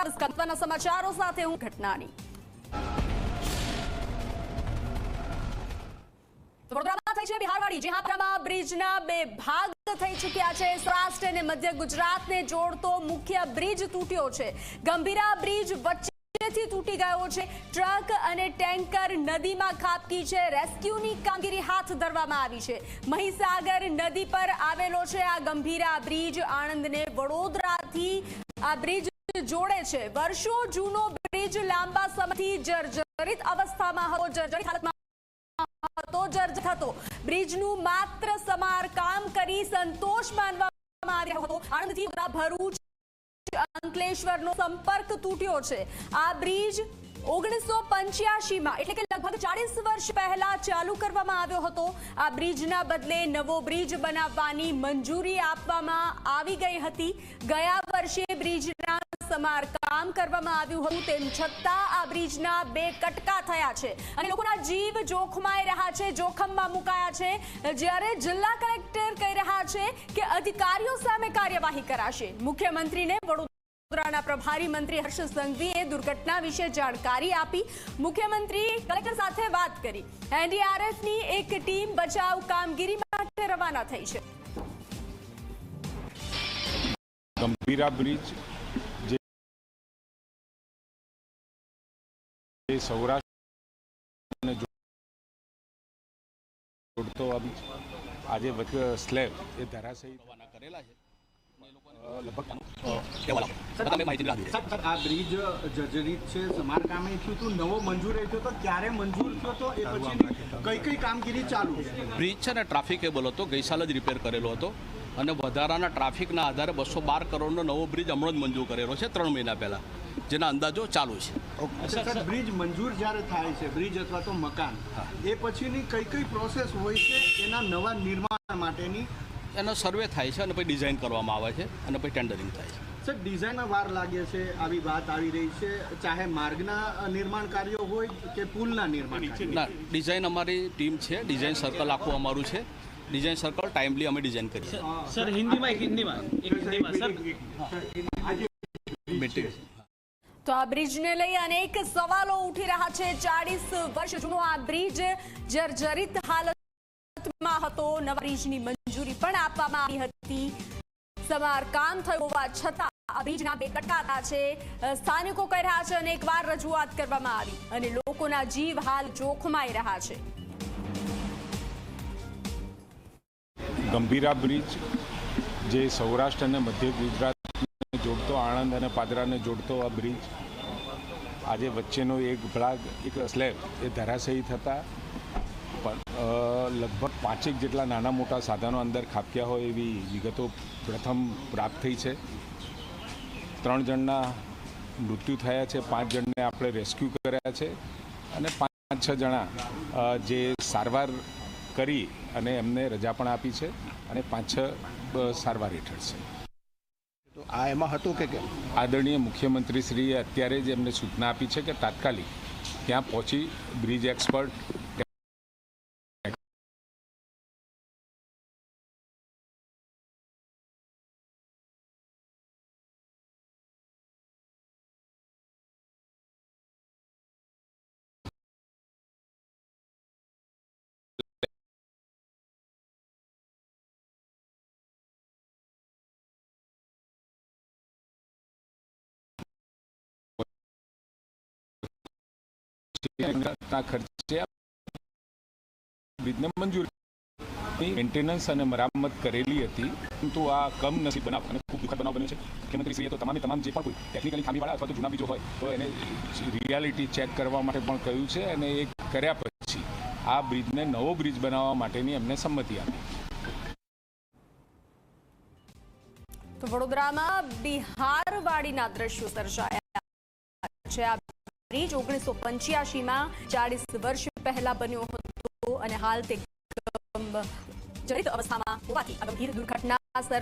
મહત્વના સમાચારો સાથે હું ઘટનાની વડોદરામાં થઈ છે બિહારવાડી, જ્યાં બ્રહ્મા બ્રિજના બે ભાગ થઈ ચૂક્યા છે। સૌરાષ્ટ્ર અને મધ્ય ગુજરાતને જોડતો મુખ્ય બ્રિજ તૂટ્યો છે। ગંભીરા બ્રિજ વચ્ચેથી તૂટી ગયો છે। ટ્રક અને ટેન્કર નદીમાં ખાબકી છે। રેસ્ક્યુની કામગીરી હાથ ધરવામાં આવી છે। મહીસાગર નદી પર આવેલો છે આ ગંભીરા બ્રિજ। આણંદને વડોદરાથી આ બ્રિજ જોડે છે। વર્ષો જૂનો બ્રિજ લાંબા સમયથી જર્જરિત અવસ્થામાં હતો। જર્જરિત હાલતમાં જર્જરિત હતો। બ્રિજનું માત્ર સમારકામ કરી સંતોષ માનવામાં આવ્યો હતો। આણંદથી ભરૂચ અંકલેશ્વરનો સંપર્ક તૂટ્યો છે। આ બ્રિજ 1985માં એટલે કે લગભગ 40 વર્ષ પહેલા ચાલુ કરવામાં આવ્યો હતો। આ બ્રિજના બદલે નવો બ્રિજ બનાવવાની મંજૂરી આપવામાં આવી ગઈ હતી। ગયા વર્ષે બ્રિજના સમારકામ કરવામાં આવ્યું હતું, તેમ છતાં આ બ્રિજના બે કટકા થયા છે અને લોકોના જીવ જોખમાઈ રહ્યા છે, જોખમમાં મુકાયા છે। જ્યારે જિલ્લા કલેક્ટર કહી રહ્યા છે કે અધિકારીઓ સામે કાર્યવાહી કરાશે। મુખ્યમંત્રીને વડોદરાના પ્રભારી મંત્રી હર્ષ સંઘવીએ દુર્ઘટના વિશે જાણકારી આપી। મુખ્યમંત્રી કલેક્ટર સાથે વાત કરી। એનડીઆરએફની એક ટીમ બચાવ કામગીરી માટે રવાના થઈ છે। ગંભીરા બ્રિજ જે સૌરાષ્ટ્રને જોડતો આજે સ્લેબ એ ધરાશયી કરેલા છે। આ બ્રિજ જર્જરિત છે, સમારકામે થયું હતું, નવો મંજૂર થયો તો ક્યારે મંજૂર થયો તો એ પછી કઈ કામગીરી ચાલુ છે? બ્રિજ છે ને ટ્રાફિકેબલ હતો, ગઈ સાલ જ રિપેર કરેલો હતો અને વધારાના ટ્રાફિકના આધારે 212 કરોડનો નવો બ્રિજ હમણાં જ મંજૂર કરેલો છે 3 મહિના પહેલા, જેના અંદાજો ચાલુ છે। સર, બ્રિજ મંજૂર જ્યારે થાય છે, બ્રિજ અથવા તો મકાન, એ પછીની કઈ પ્રોસેસ હોય છે એના નવા નિર્માણ માટેની? એનો સર્વે થાય છે અને પછી ડિઝાઇન કરવામાં આવે છે અને પછી ટેન્ડરિંગ થાય છે। સર, ડિઝાઇનમાં વાર લાગે છે, આવી વાત આવી રહી છે, ચાહે માર્ગના નિર્માણ કાર્યો હોય કે પુલના નિર્માણ? ના, ડિઝાઇન અમારી ટીમ છે, ડિઝાઇન સર્કલ આખું અમારું છે। ડિઝાઇન સર્કલ ટાઈમલી અમે ડિઝાઇન કરીએ। સર, હિન્દીમાં સર તો આ બ્રિજને લઈ અનેક સવાલો ઉઠી રહ્યા છે। 40 વર્ષ જૂનો આ બ્રિજ જર્જરિત હાલતમાં હતો। નવા બ્રિજની મંજૂરી પણ આપવામાં આવી હતી। સમારકામ થયું હોવા છતાં આ બ્રિજના બે કટકા છે। સ્થાનિકો કહી રહ્યા છે અનેકવાર રજૂઆત કરવામાં આવી અને લોકોના જીવ હાલ જોખમાઈ રહ્યા છે। ગંભીરા બ્રિજ જે સૌરાષ્ટ્ર અને મધ્ય ગુજરાતને જોડતો, આણંદ અને પાદરાને જોડતો આ બ્રિજ આજે વચ્ચેનો એક ભાગ, એક સ્લેબ એ ધરાશયી થતા લગભગ 5 જેટલા નાના મોટા સાધનો અંદર ખાબક્યા હોય એવી વિગતો પ્રથમ પ્રાપ્ત થઈ છે। 3 જણના મૃત્યુ થયા છે, 5 જણને આપણે રેસ્ક્યુ કર્યા છે અને 5-6 જણા જે સારવાર કરી અને એમને રજા પણ આપી છે અને 5-6 સારવાર હેઠળ છે। તો આ એમાં હતું કે આદરણીય મુખ્યમંત્રીશ્રીએ અત્યારે જ એમને સૂચના આપી છે કે તાત્કાલિક ત્યાં પહોંચી બ્રિજ એક્સપર્ટ ખર્ચે બ્રિજને મંજૂરી મેન્ટેનન્સ અને મરામત કરેલી હતી, પરંતુ આ કમનસીબ બનાવ અને ખૂબ દુઃખદ બનાવ બન્યો છે। મુખ્યમંત્રીશ્રીએ તો તમામ જે પણ કોઈ ટેકનિકલી ખામીવાળા અથવા તો જૂના બીજો હોય તો એને રિયાલિટી ચેક કરવા માટે પણ કહ્યું છે અને એ કર્યા પછી આ બ્રિજને નવો બ્રિજ બનાવવા માટેની એમને સંમતિ આપી। તો વડોદરામાં બિહારવાડીના દ્રશ્યો સર્જાયા છે। આ બ્રિજ 1985માં 40 વર્ષ પહેલા બન્યો હતો અને હાલ તે જર્જરિત અવસ્થામાં હોવાથી આ ગંભીર દુર્ઘટના